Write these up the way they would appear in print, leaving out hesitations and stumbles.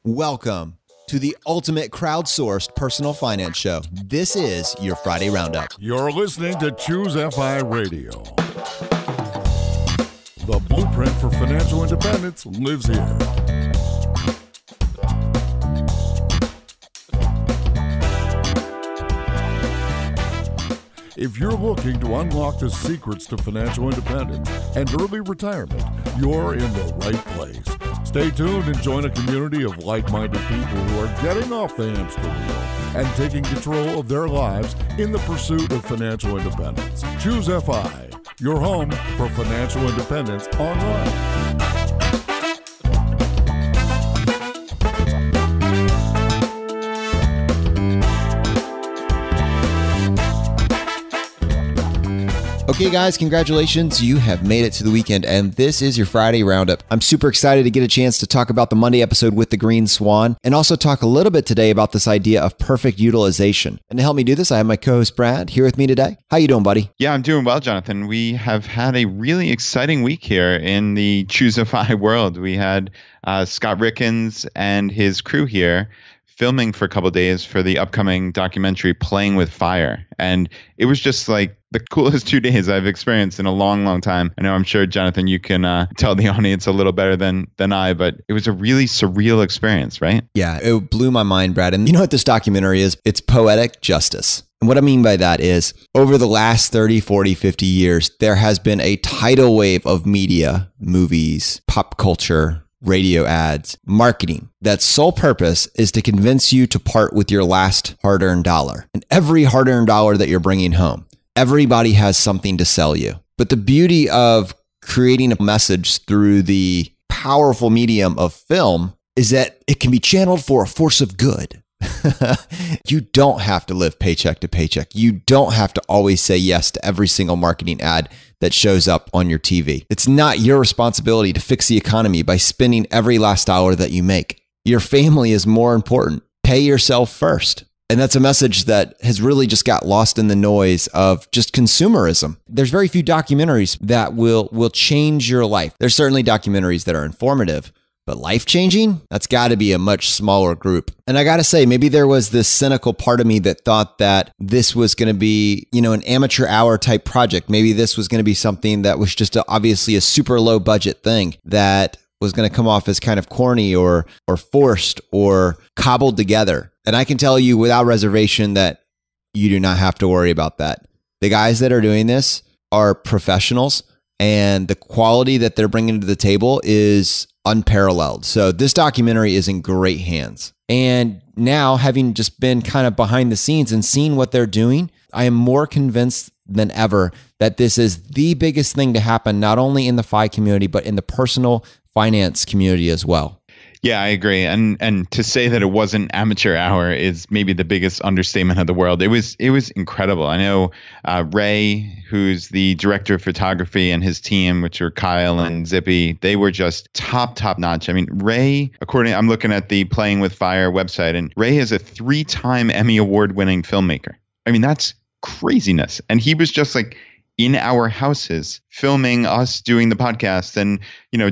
Welcome to the ultimate crowdsourced personal finance show. This is your Friday Roundup. You're listening to Choose FI Radio. The blueprint for financial independence lives here. If you're looking to unlock the secrets to financial independence and early retirement, you're in the right place. Stay tuned and join a community of like-minded people who are getting off the hamster wheel and taking control of their lives in the pursuit of financial independence. Choose FI, your home for financial independence online. Okay, guys, congratulations. You have made it to the weekend, and this is your Friday Roundup. I'm super excited to get a chance to talk about the Monday episode with the Green Swan and also talk a little bit today about this idea of perfect utilization. And to help me do this, I have my co-host Brad here with me today. How you doing, buddy? Yeah, I'm doing well, Jonathan. We have had a really exciting week here in the Choose FI world. We had Scott Rieckens and his crew here filming for a couple of days for the upcoming documentary Playing with Fire. And it was just like the coolest 2 days I've experienced in a long, long time. I know I'm sure, Jonathan, you can tell the audience a little better than I, but it was a really surreal experience, right? Yeah, it blew my mind, Brad. And you know what this documentary is? It's poetic justice. And what I mean by that is over the last 30, 40, 50 years, there has been a tidal wave of media, movies, pop culture, radio ads, marketing, that sole purpose is to convince you to part with your last hard-earned dollar. And every hard-earned dollar that you're bringing home, everybody has something to sell you. But the beauty of creating a message through the powerful medium of film is that it can be channeled for a force of good. You don't have to live paycheck to paycheck. You don't have to always say yes to every single marketing ad that shows up on your TV. It's not your responsibility to fix the economy by spending every last dollar that you make. Your family is more important. Pay yourself first. And that's a message that has really just got lost in the noise of just consumerism. There's very few documentaries that will change your life. There's certainly documentaries that are informative, but life-changing, that's got to be a much smaller group. And I got to say, maybe there was this cynical part of me that thought that this was going to be, an amateur hour type project. Maybe this was going to be something that was just obviously a super low budget thing that was going to come off as kind of corny or forced or cobbled together. And I can tell you without reservation that you do not have to worry about that. The guys that are doing this are professionals, and the quality that they're bringing to the table is unparalleled. So this documentary is in great hands. And now, having just been kind of behind the scenes and seen what they're doing, I am more convinced than ever that this is the biggest thing to happen, not only in the FI community, but in the personal finance community as well. Yeah, I agree. And to say that it wasn't amateur hour is maybe the biggest understatement of the world. It was incredible. I know Ray, who's the director of photography, and his team, which are Kyle and Zippy, they were just top notch. I mean, Ray, I'm looking at the Playing with Fire website, and Ray is a 3-time Emmy Award winning filmmaker. I mean, that's craziness. And he was just like in our houses filming us doing the podcast and,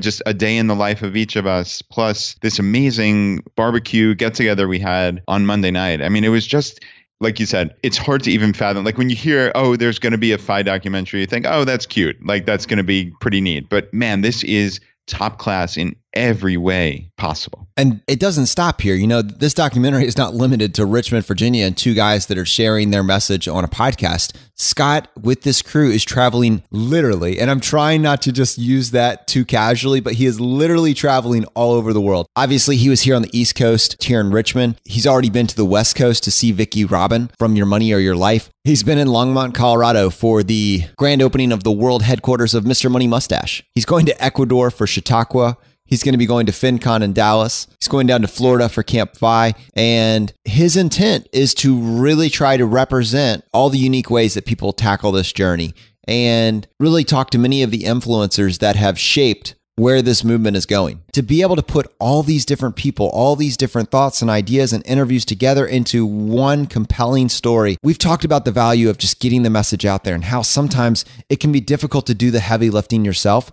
just a day in the life of each of us, plus this amazing barbecue get together we had on Monday night. I mean, it was just, like you said, it's hard to even fathom. Like when you hear, oh, there's going to be a FI documentary, you think, oh, that's cute. Like that's going to be pretty neat. But man, this is top class in every way possible. And it doesn't stop here. This documentary is not limited to Richmond, Virginia, and 2 guys that are sharing their message on a podcast. Scott, with this crew, is traveling literally, and I'm trying not to just use that too casually, but he is literally traveling all over the world. Obviously, he was here on the East Coast, here in Richmond. He's already been to the West Coast to see Vicki Robin from Your Money or Your Life. He's been in Longmont, Colorado for the grand opening of the world headquarters of Mr. Money Mustache. He's going to Ecuador for Chautauqua. He's going to be going to FinCon in Dallas. He's going down to Florida for Camp FI. And his intent is to really try to represent all the unique ways that people tackle this journey and really talk to many of the influencers that have shaped where this movement is going. To be able to put all these different people, all these different thoughts and ideas and interviews together into one compelling story. We've talked about the value of just getting the message out there and how sometimes it can be difficult to do the heavy lifting yourself.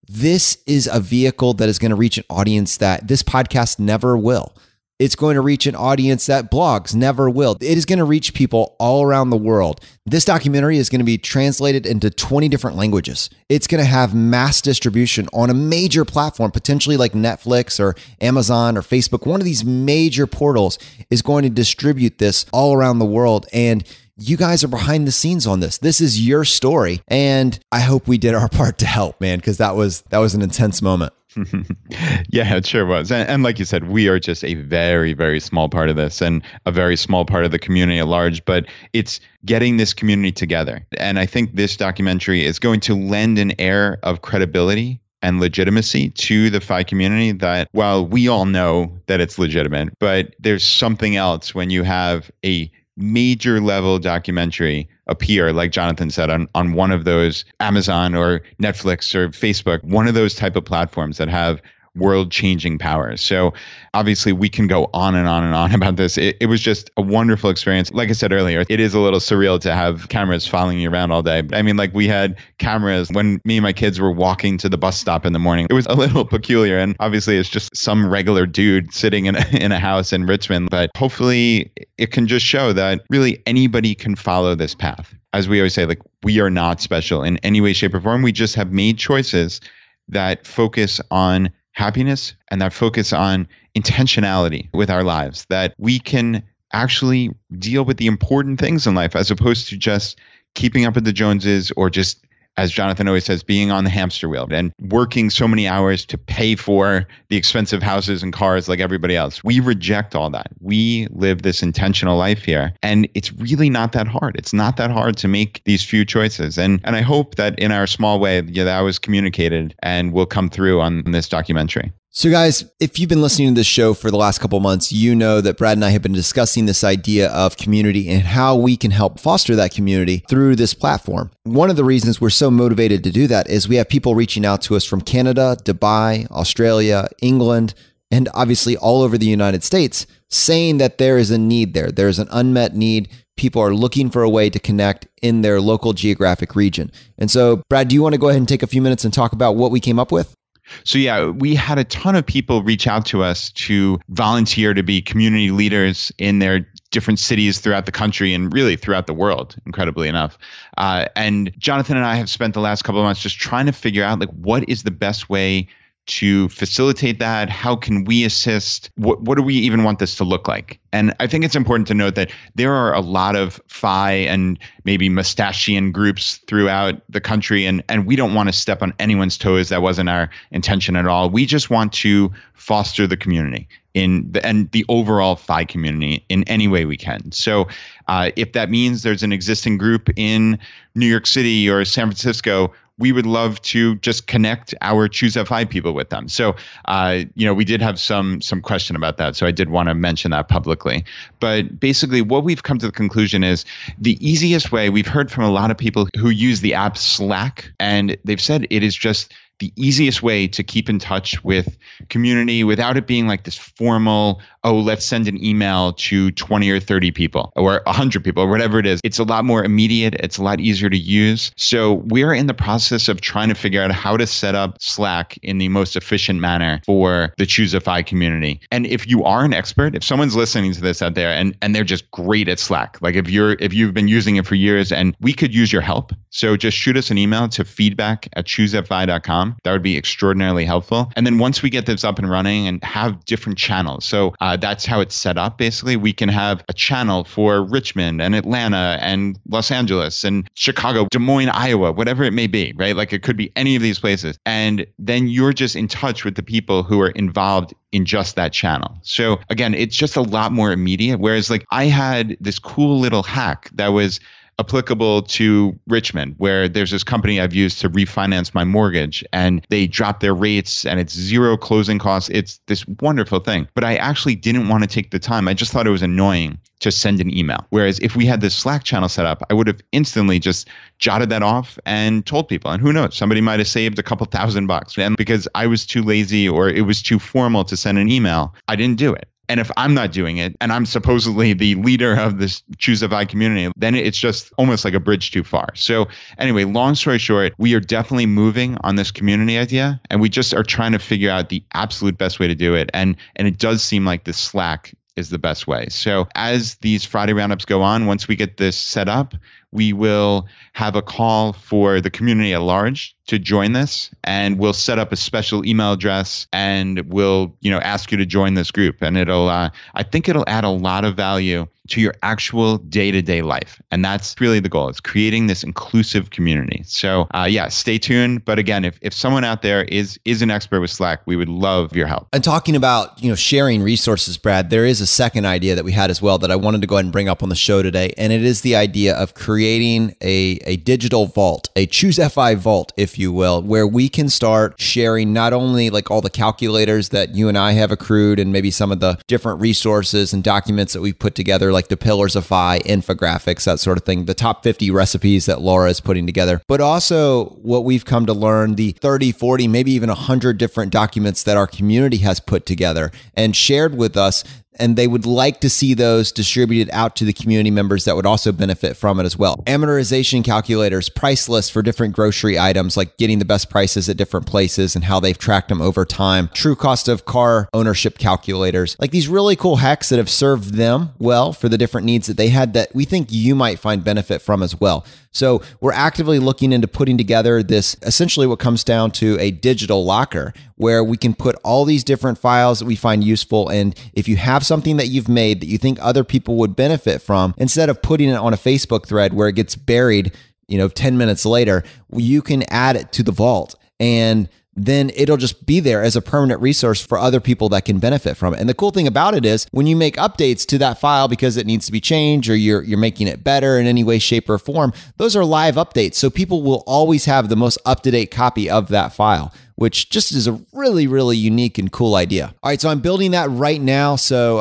This is a vehicle that is going to reach an audience that this podcast never will. It's going to reach an audience that blogs never will. It is going to reach people all around the world. This documentary is going to be translated into 20 different languages. It's going to have mass distribution on a major platform, potentially like Netflix or Amazon or Facebook. One of these major portals is going to distribute this all around the world. And you guys are behind the scenes on this. This is your story. And I hope we did our part to help, man, because that was an intense moment. Yeah, it sure was. And like you said, we are just a very, very small part of this and a very small part of the community at large, but it's getting this community together. And I think this documentary is going to lend an air of credibility and legitimacy to the FI community that, while we all know that it's legitimate, but there's something else when you have a major level documentary appear, like Jonathan said, on one of those Amazon or Netflix or Facebook, one of those type of platforms that have world-changing powers. So obviously we can go on and on and on about this. It was just a wonderful experience. Like I said earlier, it is a little surreal to have cameras following you around all day. I mean, like we had cameras when me and my kids were walking to the bus stop in the morning. It was a little peculiar. And obviously it's just some regular dude sitting in a house in Richmond. But hopefully it can just show that really anybody can follow this path. As we always say, like we are not special in any way, shape, or form. We just have made choices that focus on happiness and that focus on intentionality with our lives, that we can actually deal with the important things in life as opposed to just keeping up with the Joneses or just, as Jonathan always says, being on the hamster wheel and working so many hours to pay for the expensive houses and cars like everybody else. We reject all that. We live this intentional life here. And it's really not that hard. It's not that hard to make these few choices. And I hope that in our small way, that was communicated and will come through on this documentary. So guys, if you've been listening to this show for the last couple of months, you know that Brad and I have been discussing this idea of community and how we can help foster that community through this platform. One of the reasons we're so motivated to do that is we have people reaching out to us from Canada, Dubai, Australia, England, and obviously all over the United States, saying that there is a need there. There's an unmet need. People are looking for a way to connect in their local geographic region. And so, Brad, do you want to go ahead and take a few minutes and talk about what we came up with? So yeah, we had a ton of people reach out to us to volunteer to be community leaders in their different cities throughout the country and really throughout the world, incredibly enough. And Jonathan and I have spent the last couple of months just trying to figure out like what is the best way to facilitate that? How can we assist? What do we even want this to look like? And I think it's important to note that there are a lot of FI and maybe mustachian groups throughout the country, and we don't want to step on anyone's toes. That wasn't our intention at all. We just want to foster the community and the overall FI community in any way we can. So if that means there's an existing group in New York City or San Francisco, we would love to just connect our Choose FI people with them. So, we did have some question about that. So I did want to mention that publicly. But basically what we've come to the conclusion is the easiest way, we've heard from a lot of people who use the app Slack, and they've said it is just the easiest way to keep in touch with community without it being like this formal, let's send an email to 20 or 30 people or 100 people or whatever it is. It's a lot more immediate. It's a lot easier to use. So we're in the process of trying to figure out how to set up Slack in the most efficient manner for the Choose FI community. And if you are an expert, if someone's listening to this out there and they're just great at Slack, like if you've been using it for years and we could use your help, so just shoot us an email to feedback@choosefi.com. That would be extraordinarily helpful. And then once we get this up and running and have different channels, so that's how it's set up. Basically, we can have a channel for Richmond and Atlanta and Los Angeles and Chicago, Des Moines, Iowa, whatever it may be, right? Like it could be any of these places. And then you're just in touch with the people who are involved in just that channel. So again, it's just a lot more immediate. Whereas like I had this cool little hack that was applicable to Richmond, where there's this company I've used to refinance my mortgage and they drop their rates and it's zero closing costs. It's this wonderful thing. But I actually didn't want to take the time. I just thought it was annoying to send an email. Whereas if we had this Slack channel set up, I would have instantly just jotted that off and told people. And who knows, somebody might have saved a couple $1,000. And because I was too lazy or it was too formal to send an email, I didn't do it. And if I'm not doing it, and I'm supposedly the leader of this Choose FI community, then it's just almost like a bridge too far. So anyway, long story short, we are definitely moving on this community idea, and we just are trying to figure out the absolute best way to do it. And it does seem like the Slack is the best way. So as these Friday roundups go on, once we get this set up, we will have a call for the community at large to join this, and we'll set up a special email address, and we'll, ask you to join this group. And I think it'll add a lot of value to your actual day-to-day life. And that's really the goal, is creating this inclusive community. So stay tuned. But again, if someone out there is an expert with Slack, we would love your help. And talking about, sharing resources, Brad, there is a second idea that we had as well that I wanted to go ahead and bring up on the show today. And it is the idea of creating a digital vault, a Choose FI vault, if you will, where we can start sharing not only like all the calculators that you and I have accrued and maybe some of the different resources and documents that we put together, like the pillars of FI, infographics, that sort of thing, the top 50 recipes that Laura is putting together, but also what we've come to learn, the 30, 40, maybe even 100 different documents that our community has put together and shared with us. And they would like to see those distributed out to the community members that would also benefit from it as well. Amortization calculators, price lists for different grocery items, like getting the best prices at different places and how they've tracked them over time. True cost of car ownership calculators, like these really cool hacks that have served them well for the different needs that they had that we think you might find benefit from as well. So we're actively looking into putting together this, essentially what comes down to a digital locker where we can put all these different files that we find useful. And if you have something that you've made that you think other people would benefit from, instead of putting it on a Facebook thread where it gets buried, 10 minutes later, you can add it to the vault, and then it'll just be there as a permanent resource for other people that can benefit from it. And the cool thing about it is when you make updates to that file because it needs to be changed or you're making it better in any way, shape, or form, those are live updates. So people will always have the most up-to-date copy of that file, which just is a really, really unique and cool idea. All right, so I'm building that right now. So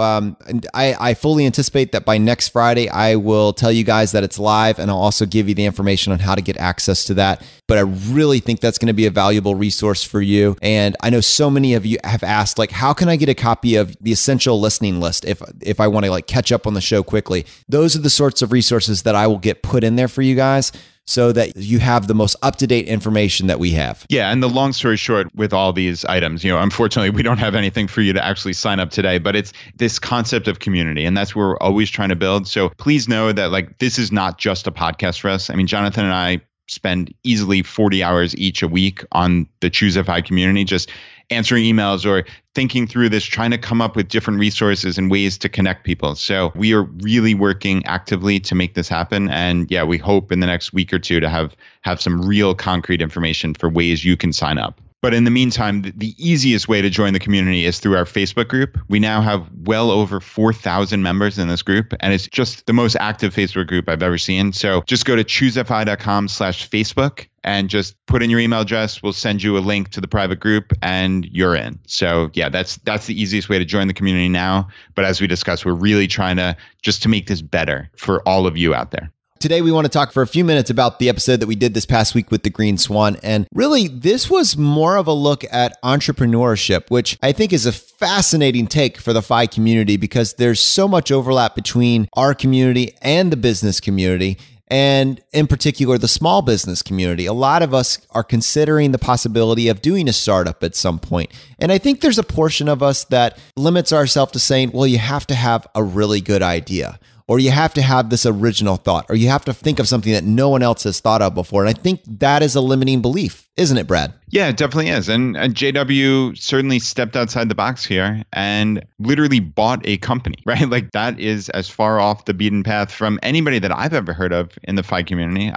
I fully anticipate that by next Friday, I will tell you guys that it's live, and I'll also give you the information on how to get access to that. But I really think that's going to be a valuable resource for you. And I know so many of you have asked, like, how can I get a copy of the essential listening list if I want to catch up on the show quickly? Those are the sorts of resources that I will get put in there for you guys, so that you have the most up-to-date information that we have. Yeah, and the long story short with all these items, unfortunately, we don't have anything for you to actually sign up today, but it's this concept of community, and that's where we're always trying to build. So please know that this is not just a podcast for us. I mean, Jonathan and I spend easily 40 hours each a week on the Choose FI community, just answering emails or thinking through this, trying to come up with different resources and ways to connect people. So we are really working actively to make this happen. And yeah, we hope in the next week or two to have some real concrete information for ways you can sign up. But in the meantime, the easiest way to join the community is through our Facebook group. We now have well over 4,000 members in this group, and it's just the most active Facebook group I've ever seen. So just go to choosefi.com/Facebook and just put in your email address. We'll send you a link to the private group and you're in. So yeah, that's the easiest way to join the community now. But as we discussed, we're really trying to make this better for all of you out there. Today, we want to talk for a few minutes about the episode that we did this past week with the Green Swan. And really, this was more of a look at entrepreneurship, which I think is a fascinating take for the FI community because there's so much overlap between our community and the business community. And in particular, the small business community. A lot of us are considering the possibility of doing a startup at some point. And I think there's a portion of us that limits ourselves to saying, well, you have to have a really good idea, or you have to have this original thought, or you have to think of something that no one else has thought of before. And I think that is a limiting belief, isn't it, Brad? Yeah, it definitely is. And JW certainly stepped outside the box here and literally bought a company, right? That is as far off the beaten path from anybody that I've ever heard of in the FI community.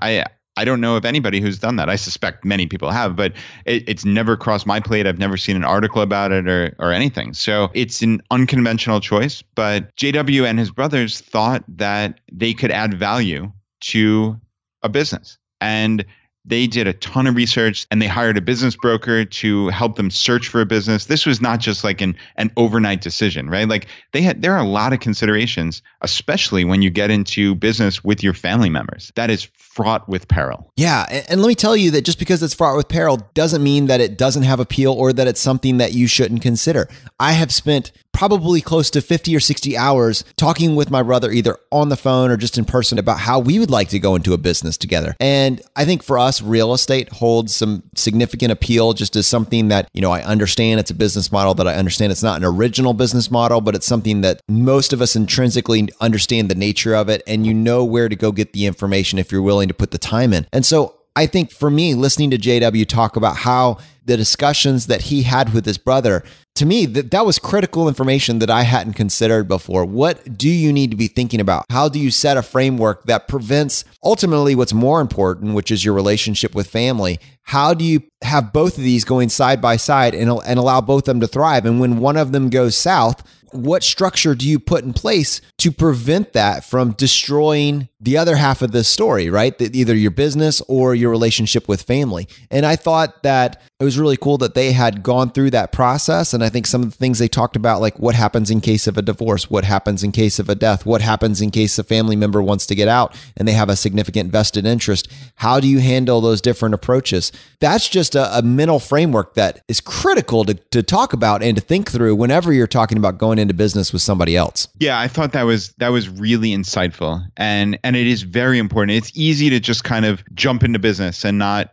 I don't know of anybody who's done that. I suspect many people have, but it's never crossed my plate. I've never seen an article about it or anything. So it's an unconventional choice, but JW and his brothers thought that they could add value to a business. And they did a ton of research and they hired a business broker to help them search for a business. This was not just an overnight decision, right? There are a lot of considerations, especially when you get into business with your family members. That is fraught with peril. Yeah. And let me tell you that just because it's fraught with peril doesn't mean that it doesn't have appeal or that it's something that you shouldn't consider. I have spent probably close to 50 or 60 hours talking with my brother, either on the phone or just in person, about how we would like to go into a business together. And I think for us, real estate holds some significant appeal just as something that, I understand it's a business model that I understand. It's not an original business model, but it's something that most of us intrinsically understand the nature of it. And you know where to go get the information if you're willing to put the time in. And so I think for me, listening to JW talk about how the discussions that he had with his brother, to me, that was critical information that I hadn't considered before. What do you need to be thinking about? How do you set a framework that prevents ultimately what's more important, which is your relationship with family? How do you have both of these going side by side and allow both of them to thrive? And when one of them goes south, what structure do you put in place to prevent that from destroying the other half of the story, right? Either your business or your relationship with family. And I thought that it was really cool that they had gone through that process. And I think some of the things they talked about, like what happens in case of a divorce, what happens in case of a death, what happens in case a family member wants to get out and they have a significant vested interest. How do you handle those different approaches? That's just a mental framework that is critical to talk about and to think through whenever you're talking about going into business with somebody else. Yeah, I thought that was really insightful, and it is very important. It's easy to just kind of jump into business and not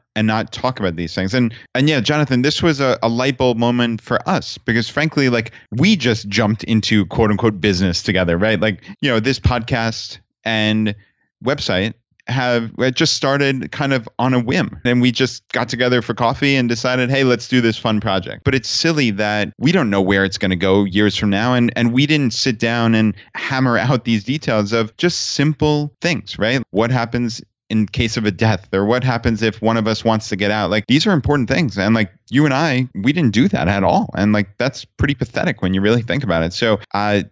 talk about these things. And yeah, Jonathan, this was a light bulb moment for us because frankly, like we just jumped into quote unquote business together, right? Like, this podcast and website have just started kind of on a whim. And we just got together for coffee and decided, hey, let's do this fun project. But it's silly that we don't know where it's going to go years from now. And we didn't sit down and hammer out these details of just simple things, right? What happens in case of a death, or what happens if one of us wants to get out? Like, these are important things. And like you and I, we didn't do that at all. And like, that's pretty pathetic when you really think about it. So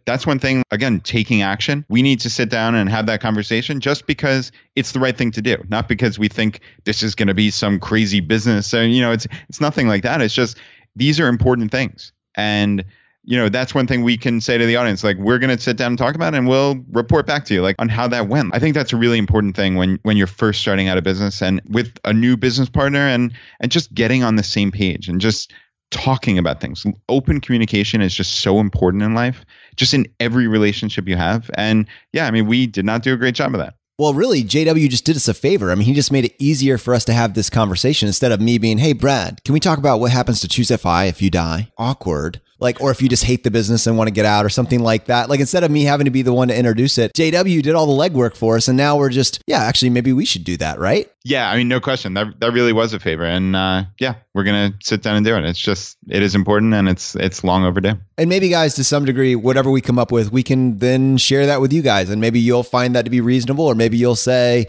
that's one thing, again, taking action. We need to sit down and have that conversation just because it's the right thing to do, not because we think this is going to be some crazy business. So, it's nothing like that. It's just, these are important things. And that's one thing we can say to the audience, like, we're going to sit down and talk about it and we'll report back to you like on how that went. I think that's a really important thing when you're first starting out a business and with a new business partner and just getting on the same page and just talking about things. Open communication is just so important in life, just in every relationship you have. And yeah, I mean, we did not do a great job of that. Well, really, JW just did us a favor. I mean, he just made it easier for us to have this conversation instead of me being, hey, Brad, can we talk about what happens to Choose FI if you die? Awkward. Like, or if you just hate the business and want to get out or something like that. Like, instead of me having to be the one to introduce it, JW did all the legwork for us. And now we're just, yeah, actually, maybe we should do that, right? Yeah, I mean, no question. That really was a favor. And yeah, we're going to sit down and do it. It is important and it's long overdue. And maybe, guys, to some degree, whatever we come up with, we can then share that with you guys. And maybe you'll find that to be reasonable, or maybe you'll say,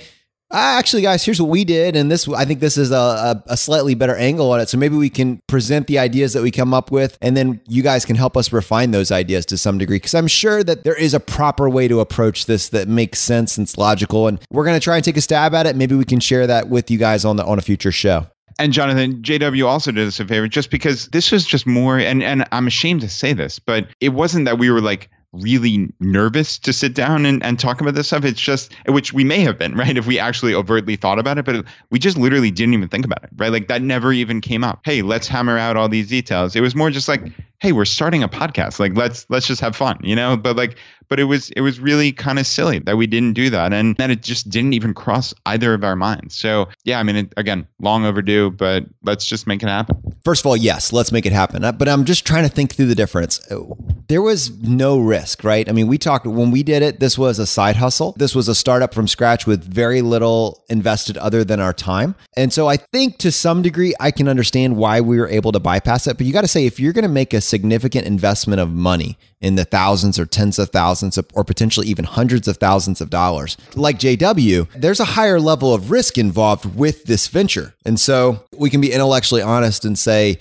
actually, guys, here's what we did. And I think this is a slightly better angle on it. So maybe we can present the ideas that we come up with, and then you guys can help us refine those ideas to some degree. Because I'm sure that there is a proper way to approach this that makes sense and it's logical. And we're going to try and take a stab at it. Maybe we can share that with you guys on a future show. And Jonathan, JW also did us a favor just because this was just more, and I'm ashamed to say this, but it wasn't that we were like really nervous to sit down and talk about this stuff. It's just, which we may have been, right, if we actually overtly thought about it, but we just literally didn't even think about it, right? Like that never even came up. Hey, let's hammer out all these details. It was more just like, hey, we're starting a podcast. Like, let's just have fun, But it was really kind of silly that we didn't do that, and that it just didn't even cross either of our minds. So yeah, I mean, again, long overdue, but let's just make it happen. First of all, yes, let's make it happen. But I'm just trying to think through the difference. There was no risk, right? I mean, we talked when we did it. This was a side hustle. This was a startup from scratch with very little invested other than our time. And so I think to some degree, I can understand why we were able to bypass it. But you got to say, if you're going to make a significant investment of money in the thousands or tens of thousands or potentially even hundreds of thousands of dollars, like JW, there's a higher level of risk involved with this venture. And so we can be intellectually honest and say,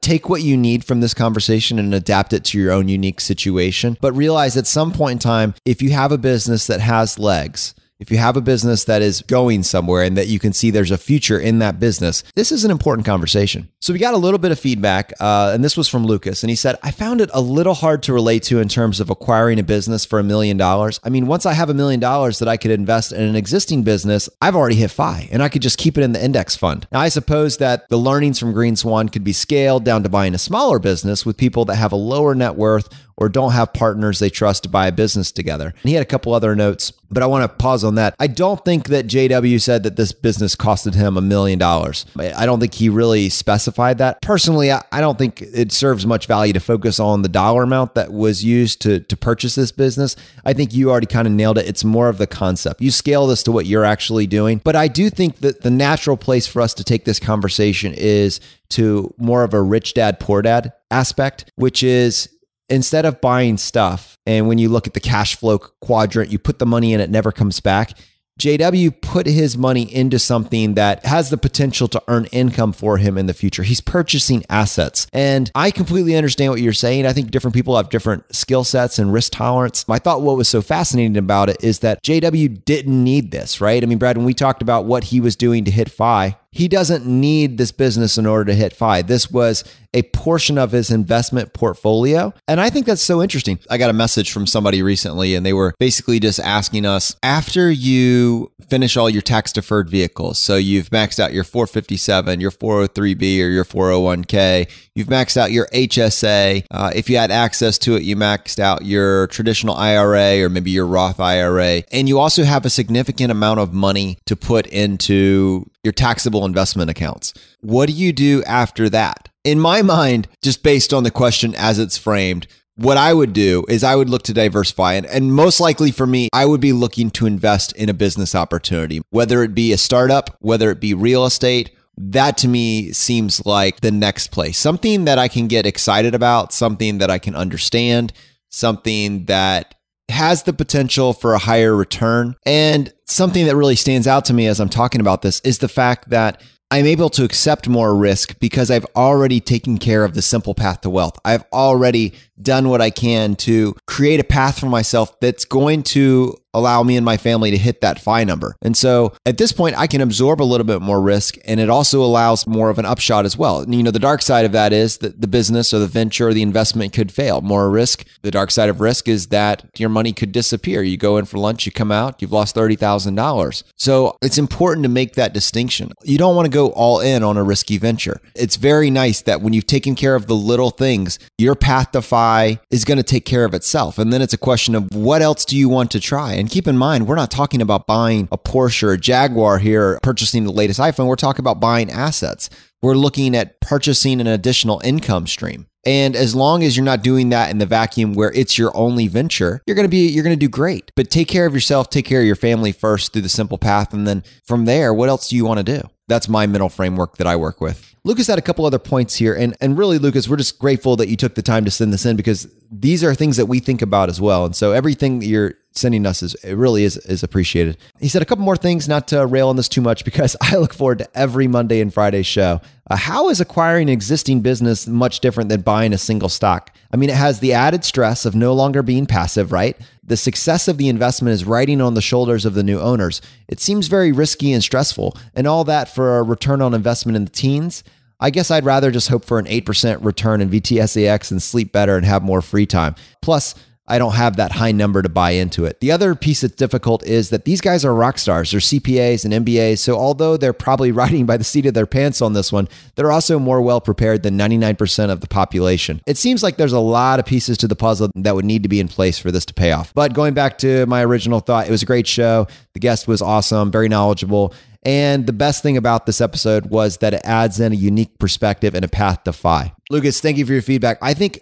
take what you need from this conversation and adapt it to your own unique situation. But realize at some point in time, if you have a business that has legs, if you have a business that is going somewhere and that you can see there's a future in that business, this is an important conversation. So we got a little bit of feedback, and this was from Lucas. And he said, I found it a little hard to relate to in terms of acquiring a business for $1 million. I mean, once I have $1 million that I could invest in an existing business, I've already hit FI, and I could just keep it in the index fund. Now, I suppose that the learnings from Green Swan could be scaled down to buying a smaller business with people that have a lower net worth or don't have partners they trust to buy a business together. And he had a couple other notes, but I want to pause on that. I don't think that JW said that this business costed him $1 million. I don't think he really specified that. Personally, I don't think it serves much value to focus on the dollar amount that was used to purchase this business. I think you already kind of nailed it. It's more of the concept. You scale this to what you're actually doing. But I do think that the natural place for us to take this conversation is to more of a rich dad, poor dad aspect, which is instead of buying stuff, and when you look at the cash flow quadrant, you put the money in, it never comes back. JW put his money into something that has the potential to earn income for him in the future. He's purchasing assets. And I completely understand what you're saying. I think different people have different skill sets and risk tolerance. I thought what was so fascinating about it is that JW didn't need this, right? I mean, Brad, when we talked about what he was doing to hit FI, he doesn't need this business in order to hit FI. This was a portion of his investment portfolio. And I think that's so interesting. I got a message from somebody recently, and they were basically just asking us, after you finish all your tax deferred vehicles, so you've maxed out your 457, your 403B, or your 401k, you've maxed out your HSA. If you had access to it, you maxed out your traditional IRA or maybe your Roth IRA. And you also have a significant amount of money to put into your taxable investment accounts. What do you do after that? In my mind, just based on the question as it's framed, what I would do is I would look to diversify. And most likely for me, I would be looking to invest in a business opportunity, whether it be a startup, whether it be real estate. That to me seems like the next place. Something that I can get excited about, something that I can understand, something that has the potential for a higher return. And something that really stands out to me as I'm talking about this is the fact that I'm able to accept more risk because I've already taken care of the simple path to wealth. I've already done what I can to create a path for myself that's going to allow me and my family to hit that FI number. And so at this point, I can absorb a little bit more risk, and it also allows more of an upshot as well. And, the dark side of that is that the business or the venture or the investment could fail. More risk. The dark side of risk is that your money could disappear. You go in for lunch, you come out, you've lost $30,000. So it's important to make that distinction. You don't want to go all in on a risky venture. It's very nice that when you've taken care of the little things, your path to FI is going to take care of itself. And then it's a question of what else do you want to try? And keep in mind, we're not talking about buying a Porsche or a Jaguar here, or purchasing the latest iPhone. We're talking about buying assets. We're looking at purchasing an additional income stream. And as long as you're not doing that in the vacuum where it's your only venture, you're going to do great. But take care of yourself, take care of your family first through the simple path. And then from there, what else do you want to do? That's my mental framework that I work with. Lucas had a couple other points here. And really, Lucas, we're just grateful that you took the time to send this in, because these are things that we think about as well. And so everything that you're sending us is appreciated. He said a couple more things, not to rail on this too much, because I look forward to every Monday and Friday show. How is acquiring an existing business much different than buying a single stock? I mean, it has the added stress of no longer being passive, right? The success of the investment is riding on the shoulders of the new owners. It seems very risky and stressful, and all that for a return on investment in the teens. I guess I'd rather just hope for an 8% return in VTSAX and sleep better and have more free time. Plus, I don't have that high number to buy into it. The other piece that's difficult is that these guys are rock stars. They're CPAs and MBAs. So although they're probably riding by the seat of their pants on this one, they're also more well prepared than 99% of the population. It seems like there's a lot of pieces to the puzzle that would need to be in place for this to pay off. But going back to my original thought, it was a great show. The guest was awesome, very knowledgeable. And the best thing about this episode was that it adds in a unique perspective and a path to FI. Lucas, thank you for your feedback. I think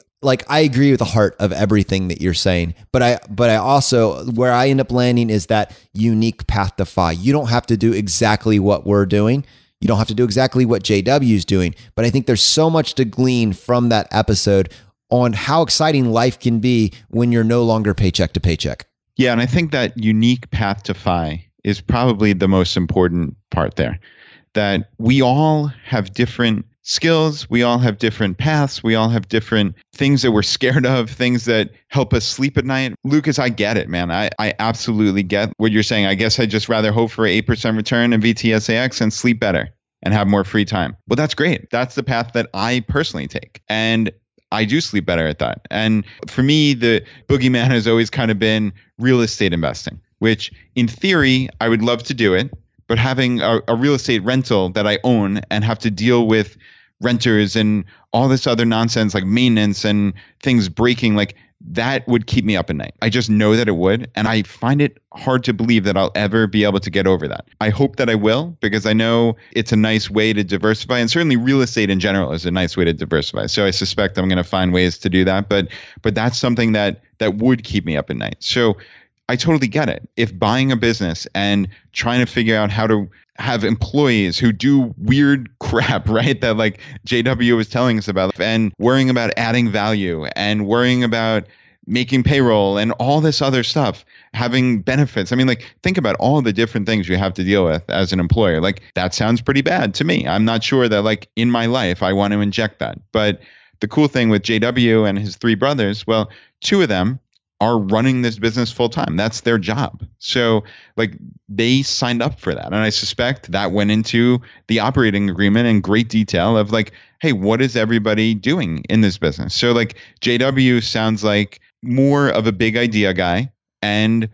I agree with the heart of everything that you're saying, but I also, where I end up landing is that unique path to FI. You don't have to do exactly what we're doing. You don't have to do exactly what JW is doing, but I think there's so much to glean from that episode on how exciting life can be when you're no longer paycheck to paycheck. Yeah, and I think that unique path to FI is probably the most important part there. That we all have different skills, we all have different paths, we all have different things that we're scared of, things that help us sleep at night. Lucas, I get it, man. I absolutely get what you're saying. I guess I'd just rather hope for an 8% return in VTSAX and sleep better and have more free time. Well, that's great. That's the path that I personally take. And I do sleep better at that. And for me, the boogeyman has always kind of been real estate investing, which in theory, I would love to do it. But having a real estate rental that I own and have to deal with renters and all this other nonsense like maintenance and things breaking, like that would keep me up at night. I just know that it would. And I find it hard to believe that I'll ever be able to get over that. I hope that I will, because I know it's a nice way to diversify. And certainly real estate in general is a nice way to diversify. So I suspect I'm going to find ways to do that. But that's something that would keep me up at night. So I totally get it. If buying a business and trying to figure out how to have employees who do weird crap, right? That like JW was telling us about, and worrying about adding value and worrying about making payroll and all this other stuff, having benefits. I mean, like, think about all the different things you have to deal with as an employer. Like, that sounds pretty bad to me. I'm not sure that like in my life, I want to inject that. But the cool thing with JW and his three brothers, well, two of them are running this business full time. That's their job. So like they signed up for that. And I suspect that went into the operating agreement in great detail of like, hey, what is everybody doing in this business? So like JW sounds like more of a big idea guy and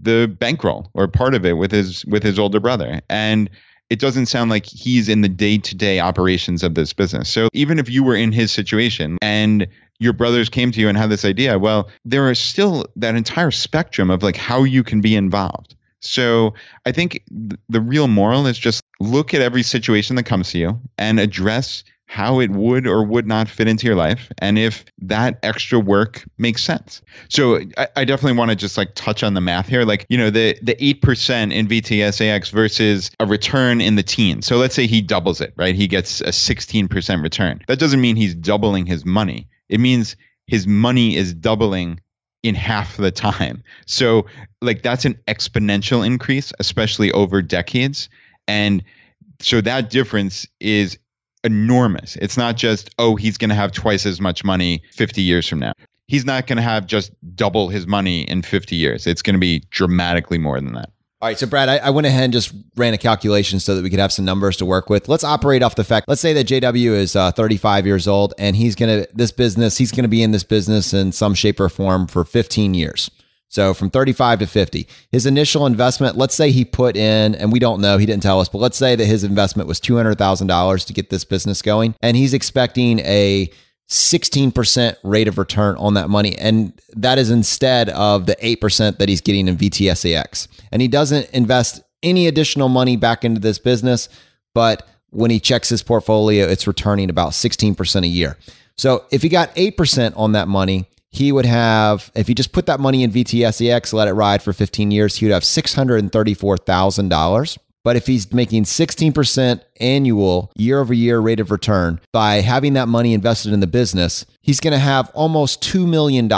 the bankroll or part of it with his older brother. And it doesn't sound like he's in the day-to-day operations of this business. So even if you were in his situation and your brothers came to you and had this idea, well, there is still that entire spectrum of like how you can be involved. So I think the real moral is just look at every situation that comes to you and address how it would or would not fit into your life, and if that extra work makes sense. So I definitely want to just like touch on the math here. Like, you know, the 8% in VTSAX versus a return in the teens. So let's say he doubles it, right? He gets a 16% return. That doesn't mean he's doubling his money. It means his money is doubling in half the time. So like that's an exponential increase, especially over decades. And so that difference is enormous. It's not just, oh, he's going to have twice as much money 50 years from now. He's not going to have just double his money in 50 years. It's going to be dramatically more than that. All right. So Brad, I went ahead and just ran a calculation so that we could have some numbers to work with. Let's operate off the fact, let's say that JW is 35 years old and he's going to be in this business in some shape or form for 15 years. So from 35 to 50, his initial investment, let's say he put in, and we don't know, he didn't tell us, but let's say that his investment was $200,000 to get this business going. And he's expecting a 16% rate of return on that money. And that is instead of the 8% that he's getting in VTSAX. And he doesn't invest any additional money back into this business, but when he checks his portfolio, it's returning about 16% a year. So if he got 8% on that money, he would have, if he just put that money in VTSAX, let it ride for 15 years, he would have $634,000. But if he's making 16% annual year-over-year rate of return by having that money invested in the business, he's going to have almost $2 million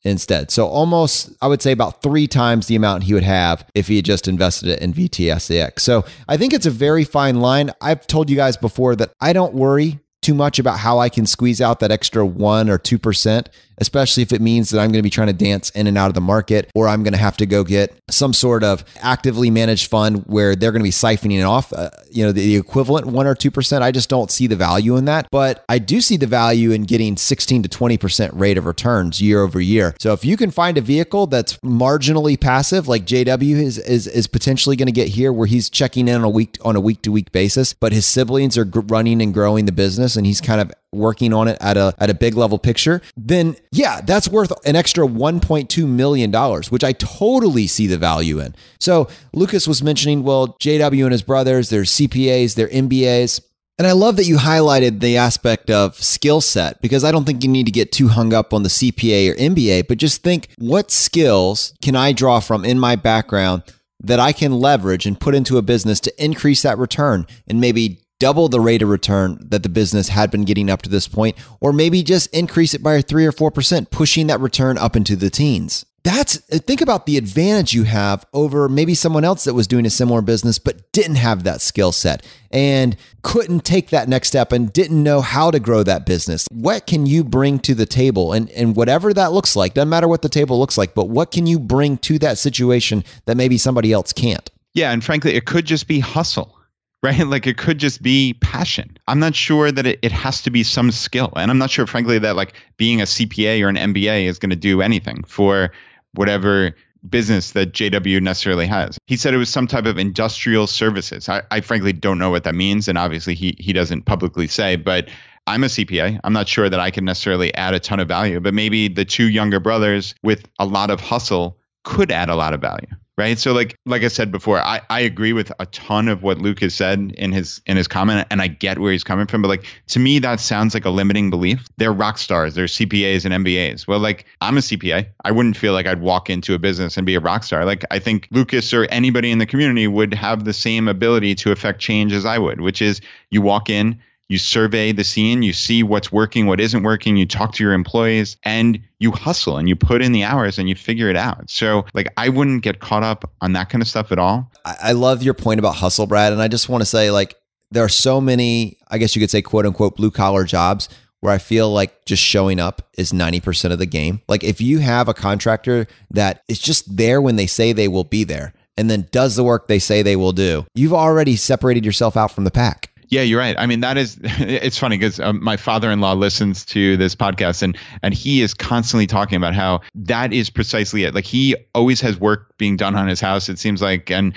instead. So almost, I would say about 3 times the amount he would have if he had just invested it in VTSAX. So I think it's a very fine line. I've told you guys before that I don't worry too much about how I can squeeze out that extra 1 or 2%, especially if it means that I'm going to be trying to dance in and out of the market, or I'm going to have to go get some sort of actively managed fund where they're going to be siphoning it off, the equivalent 1 or 2%. I just don't see the value in that, but I do see the value in getting 16 to 20% rate of returns year over year. So if you can find a vehicle that's marginally passive, like JW is potentially going to get here, where he's checking in on a week-to-week basis, but his siblings are running and growing the business, and he's kind of working on it at a big level picture, then yeah, that's worth an extra $1.2 million, which I totally see the value in. So Lucas was mentioning, well, JW and his brothers, they're CPAs, they're MBAs. And I love that you highlighted the aspect of skill set, because I don't think you need to get too hung up on the CPA or MBA, but just think, what skills can I draw from in my background that I can leverage and put into a business to increase that return and maybe double the rate of return that the business had been getting up to this point, or maybe just increase it by 3 or 4%, pushing that return up into the teens. Think about the advantage you have over maybe someone else that was doing a similar business but didn't have that skill set and couldn't take that next step and didn't know how to grow that business. What can you bring to the table? And whatever that looks like, doesn't matter what the table looks like, but what can you bring to that situation that maybe somebody else can't? Yeah, and frankly, it could just be hustle. Right? Like it could just be passion. I'm not sure that it has to be some skill. And I'm not sure, frankly, that like being a CPA or an MBA is going to do anything for whatever business that JW necessarily has. He said it was some type of industrial services. I frankly don't know what that means. And obviously he doesn't publicly say, but I'm a CPA. I'm not sure that I can necessarily add a ton of value, but maybe the two younger brothers with a lot of hustle could add a lot of value. Right. So like I said before, I agree with a ton of what Luke has said in his comment, and I get where he's coming from. But like, to me, that sounds like a limiting belief. They're rock stars. They're CPAs and MBAs. Well, like, I'm a CPA. I wouldn't feel like I'd walk into a business and be a rock star. Like, I think Lucas or anybody in the community would have the same ability to affect change as I would, which is you walk in, you survey the scene, you see what's working, what isn't working, you talk to your employees, and you hustle and you put in the hours and you figure it out. So like, I wouldn't get caught up on that kind of stuff at all. I love your point about hustle, Brad. And I just want to say, like, there are so many, I guess you could say, quote unquote, blue collar jobs where I feel like just showing up is 90% of the game. Like, if you have a contractor that is just there when they say they will be there and then does the work they say they will do, you've already separated yourself out from the pack. Yeah, you're right. I mean, it's funny because my father-in-law listens to this podcast and he is constantly talking about how that is precisely it. Like, he always has work being done on his house, it seems like, and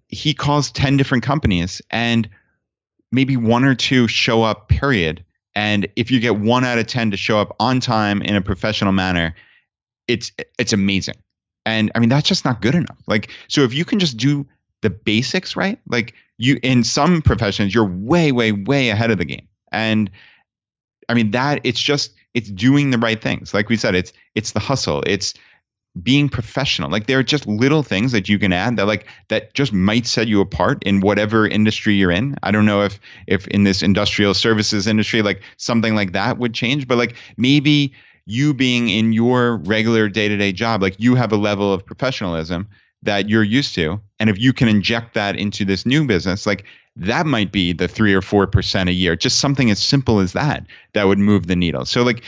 he calls 10 different companies and maybe one or two show up, period. And if you get 1 out of 10 to show up on time in a professional manner, it's amazing. And I mean, that's just not good enough. Like, so if you can just do the basics right, like, you, in some professions, you're way, way, way ahead of the game. And I mean, it's doing the right things. Like we said, it's the hustle. It's being professional. Like, there are just little things that you can add that just might set you apart in whatever industry you're in. I don't know if in this industrial services industry, like, something like that would change, but like, maybe you being in your regular day-to-day job, like, you have a level of professionalism that you're used to. And if you can inject that into this new business, like, that might be the 3 or 4% a year, just something as simple as that would move the needle. So like,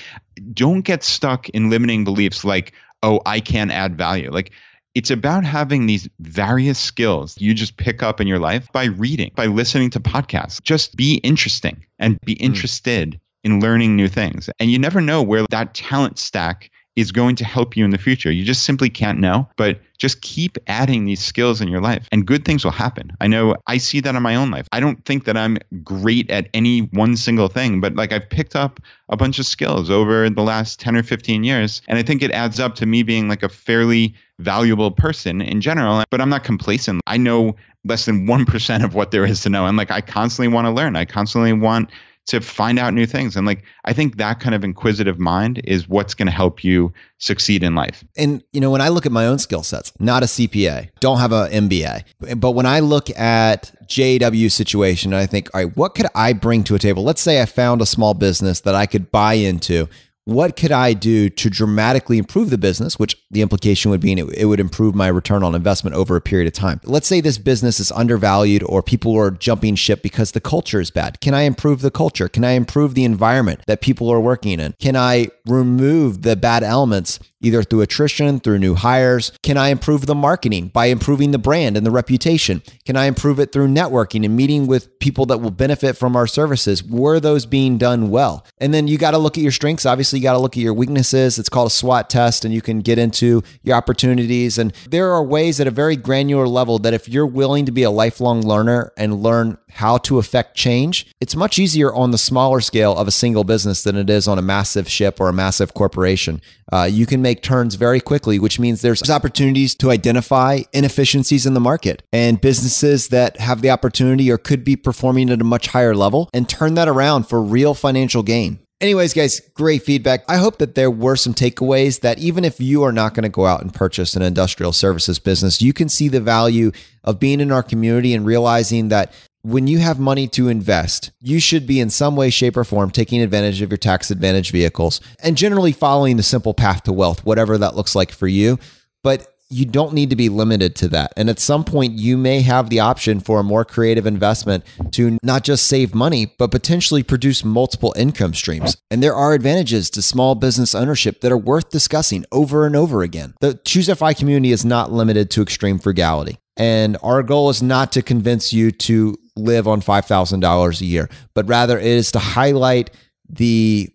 don't get stuck in limiting beliefs like, oh, I can't add value. Like, it's about having these various skills you just pick up in your life by reading, by listening to podcasts. Just be interesting and be interested in learning new things. And you never know where that talent stack is going to help you in the future. You just simply can't know, but just keep adding these skills in your life and good things will happen. I know I see that in my own life. I don't think that I'm great at any one single thing, but like, I've picked up a bunch of skills over the last 10 or 15 years. And I think it adds up to me being like a fairly valuable person in general, but I'm not complacent. I know less than 1% of what there is to know. And like, I constantly want to learn. I constantly want to find out new things. And like, I think that kind of inquisitive mind is what's going to help you succeed in life. And, you know, when I look at my own skill sets, not a CPA, don't have an MBA, but when I look at JW's situation, I think, all right, what could I bring to a table? Let's say I found a small business that I could buy into. What could I do to dramatically improve the business, which the implication would be it would improve my return on investment over a period of time. Let's say this business is undervalued or people are jumping ship because the culture is bad. Can I improve the culture? Can I improve the environment that people are working in? Can I remove the bad elements either through attrition, through new hires? Can I improve the marketing by improving the brand and the reputation? Can I improve it through networking and meeting with people that will benefit from our services? Were those being done well? And then you got to look at your strengths. Obviously, you got to look at your weaknesses. It's called a SWOT test, and you can get into your opportunities. And there are ways at a very granular level that if you're willing to be a lifelong learner and learn how to affect change, it's much easier on the smaller scale of a single business than it is on a massive ship or a massive corporation. You can make turns very quickly, which means there's opportunities to identify inefficiencies in the market and businesses that have the opportunity or could be performing at a much higher level and turn that around for real financial gain. Anyways, guys, great feedback. I hope that there were some takeaways that even if you are not going to go out and purchase an industrial services business, you can see the value of being in our community and realizing that when you have money to invest, you should be in some way, shape, or form taking advantage of your tax advantage vehicles and generally following the simple path to wealth, whatever that looks like for you. But you don't need to be limited to that. And at some point, you may have the option for a more creative investment to not just save money, but potentially produce multiple income streams. And there are advantages to small business ownership that are worth discussing over and over again. The Choose FI community is not limited to extreme frugality. And our goal is not to convince you to live on $5,000 a year, but rather it is to highlight the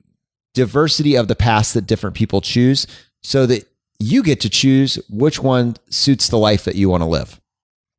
diversity of the paths that different people choose so that you get to choose which one suits the life that you want to live.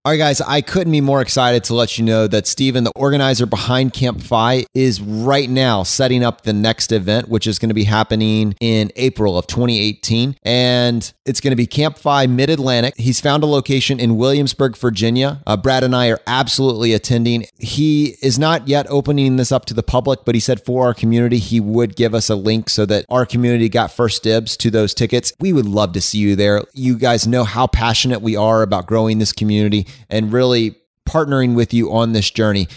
All right, guys, I couldn't be more excited to let you know that Steven, the organizer behind Camp FI, is right now setting up the next event, which is going to be happening in April of 2018. And it's going to be Camp FI Mid-Atlantic. He's found a location in Williamsburg, Virginia. Brad and I are absolutely attending. He is not yet opening this up to the public, but he said for our community, he would give us a link so that our community got first dibs to those tickets. We would love to see you there. You guys know how passionate we are about growing this community and really partnering with you on this journey.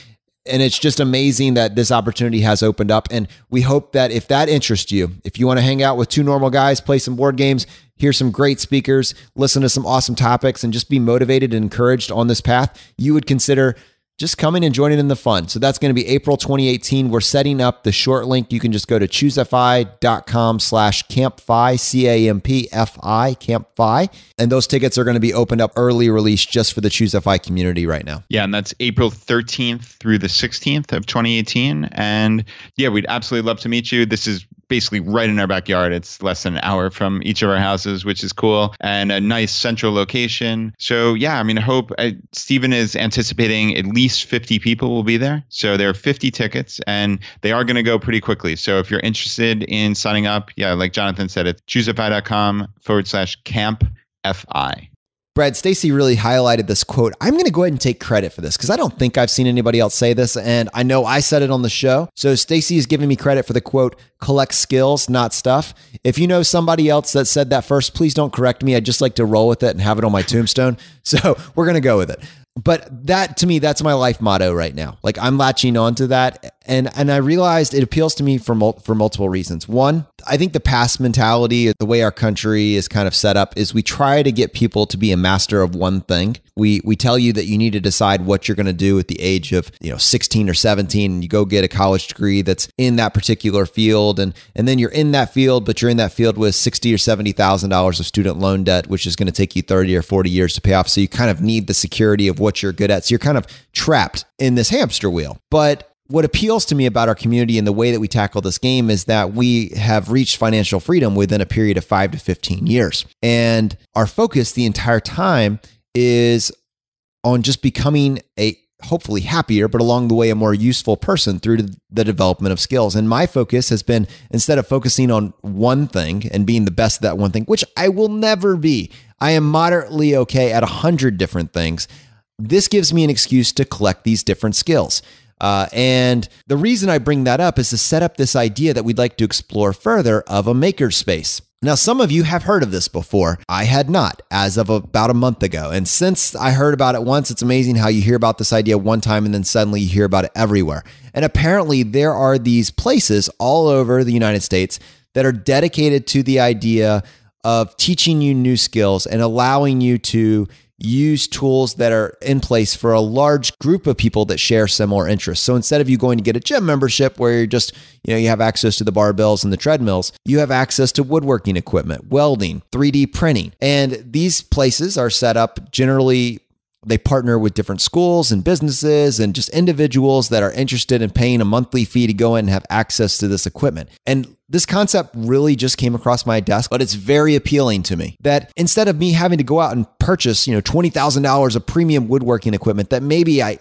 And it's just amazing that this opportunity has opened up. And we hope that if that interests you, if you want to hang out with two normal guys, play some board games, hear some great speakers, listen to some awesome topics, and just be motivated and encouraged on this path, you would consider just coming and joining in the fun. So that's going to be April 2018. We're setting up the short link. You can just go to choosefi.com/campfi, CAMPFI, campfi. And those tickets are going to be opened up early release just for the Choose FI community right now. Yeah, and that's April 13th through the 16th of 2018. And yeah, we'd absolutely love to meet you. This is basically right in our backyard. It's less than an hour from each of our houses, which is cool, and a nice central location. So yeah, I mean, I hope Steven is anticipating at least 50 people will be there. So there are 50 tickets and they are going to go pretty quickly. So if you're interested in signing up, yeah, like Jonathan said, it's choosefi.com/campfi. Brad, Stacy really highlighted this quote. I'm going to go ahead and take credit for this because I don't think I've seen anybody else say this, and I know I said it on the show. So Stacy is giving me credit for the quote, collect skills, not stuff. If you know somebody else that said that first, please don't correct me. I'd just like to roll with it and have it on my tombstone. So we're going to go with it. But that, to me, that's my life motto right now. Like, I'm latching on to that. And I realized it appeals to me for multiple reasons. One, I think the past mentality, the way our country is kind of set up, is we try to get people to be a master of one thing. We tell you that you need to decide what you're going to do at the age of 16 or 17, and you go get a college degree that's in that particular field, and then you're in that field, but you're in that field with $60,000 or $70,000 of student loan debt, which is going to take you 30 or 40 years to pay off. So you kind of need the security of what you're good at. So you're kind of trapped in this hamster wheel. But what appeals to me about our community and the way that we tackle this game is that we have reached financial freedom within a period of 5 to 15 years. And our focus the entire time is on just becoming a hopefully happier, but along the way, a more useful person through the development of skills. And my focus has been, instead of focusing on one thing and being the best at that one thing, which I will never be, I am moderately okay at 100 different things. This gives me an excuse to collect these different skills. And the reason I bring that up is to set up this idea that we'd like to explore further of a makerspace. Now, some of you have heard of this before. I had not, as of about a month ago. And since I heard about it once, it's amazing how you hear about this idea one time and then suddenly you hear about it everywhere. And apparently there are these places all over the United States that are dedicated to the idea of teaching you new skills and allowing you to use tools that are in place for a large group of people that share similar interests. So instead of you going to get a gym membership where you're just, you have access to the barbells and the treadmills, you have access to woodworking equipment, welding, 3D printing. And these places are set up generally, they partner with different schools and businesses and just individuals that are interested in paying a monthly fee to go in and have access to this equipment. And this concept really just came across my desk, but it's very appealing to me that instead of me having to go out and purchase, $20,000 of premium woodworking equipment that maybe I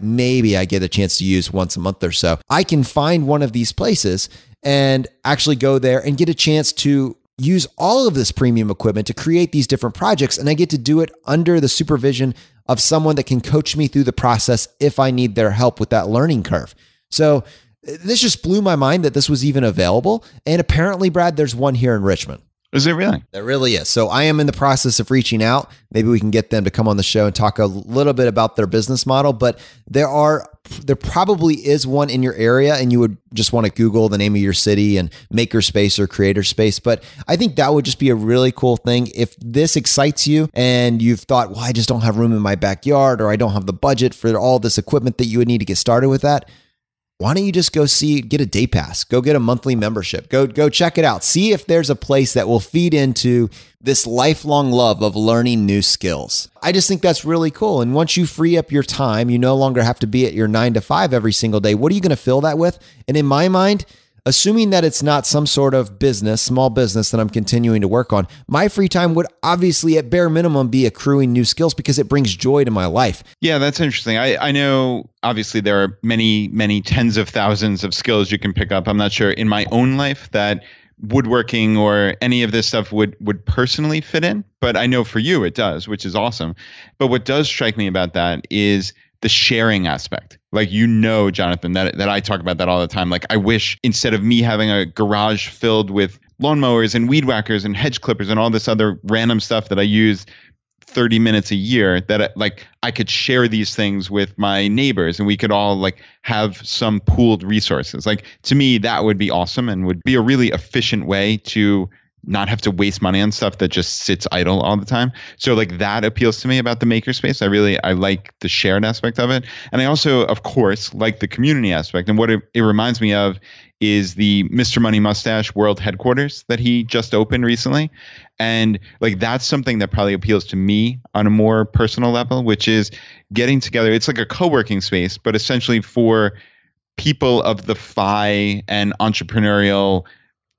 get a chance to use once a month or so, I can find one of these places and actually go there and get a chance to use all of this premium equipment to create these different projects. And I get to do it under the supervision of someone that can coach me through the process if I need their help with that learning curve. So this just blew my mind that this was even available. And apparently, Brad, there's one here in Richmond. Is it really? There really is. So I am in the process of reaching out. Maybe we can get them to come on the show and talk a little bit about their business model. But there probably is one in your area, and you would just want to Google the name of your city and makerspace or creator space. But I think that would just be a really cool thing. If this excites you and you've thought, well, I just don't have room in my backyard, or I don't have the budget for all this equipment that you would need to get started with that, why don't you just go get a day pass, go get a monthly membership, go check it out. See if there's a place that will feed into this lifelong love of learning new skills. I just think that's really cool. And once you free up your time, you no longer have to be at your 9 to 5 every single day. What are you going to fill that with? And in my mind, assuming that it's not some sort of business, small business that I'm continuing to work on, my free time would obviously at bare minimum be accruing new skills because it brings joy to my life. Yeah, that's interesting. I know obviously there are many, many tens of thousands of skills you can pick up. I'm not sure in my own life that woodworking or any of this stuff would personally fit in, but I know for you it does, which is awesome. But what does strike me about that is the sharing aspect. Like, Jonathan, that I talk about that all the time. Like, I wish instead of me having a garage filled with lawnmowers and weed whackers and hedge clippers and all this other random stuff that I use 30 minutes a year, that I could share these things with my neighbors and we could all have some pooled resources. Like, to me, that would be awesome and would be a really efficient way to not have to waste money on stuff that just sits idle all the time. So that appeals to me about the makerspace. I like the shared aspect of it. And I also, of course, like the community aspect. And what it reminds me of is the Mr. Money Mustache World Headquarters that he just opened recently. And that's something that probably appeals to me on a more personal level, which is getting together. It's like a co-working space, but essentially for people of the FI and entrepreneurial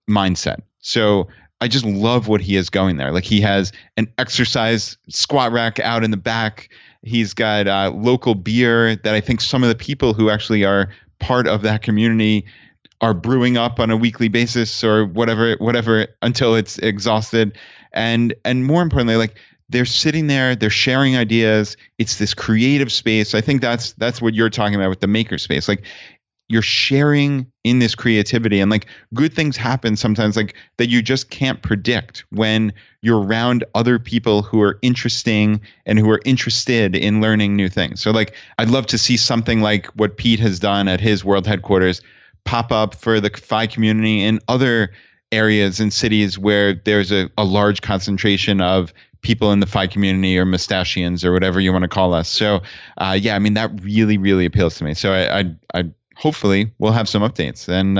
mindset. So I just love what he has going there. He has an exercise squat rack out in the back. He's got local beer that I think some of the people who actually are part of that community are brewing up on a weekly basis or whatever until it's exhausted. And more importantly, they're sitting there, they're sharing ideas. It's this creative space. I think that's what you're talking about with the maker space. You're sharing in this creativity, and good things happen sometimes that you just can't predict when you're around other people who are interesting and who are interested in learning new things. So I'd love to see something like what Pete has done at his world headquarters pop up for the FI community in other areas and cities where there's a large concentration of people in the FI community or mustachians or whatever you want to call us. So that really, really appeals to me. So I hopefully we'll have some updates and,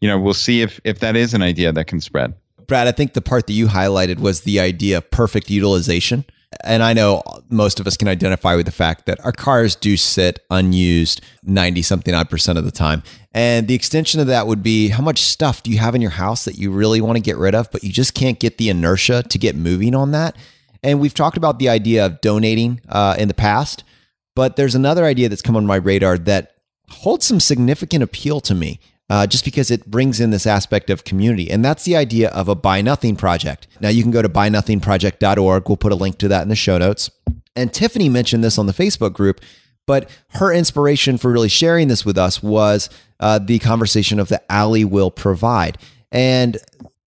we'll see if that is an idea that can spread. Brad, I think the part that you highlighted was the idea of perfect utilization. And I know most of us can identify with the fact that our cars do sit unused 90-something-odd% of the time. And the extension of that would be, how much stuff do you have in your house that you really want to get rid of, but you just can't get the inertia to get moving on that? And we've talked about the idea of donating in the past, but there's another idea that's come on my radar that holds some significant appeal to me. Just because it brings in this aspect of community. And that's the idea of a Buy Nothing project. Now, you can go to buynothingproject.org. We'll put a link to that in the show notes. And Tiffany mentioned this on the Facebook group, but her inspiration for really sharing this with us was the conversation of the Alley Will Provide. And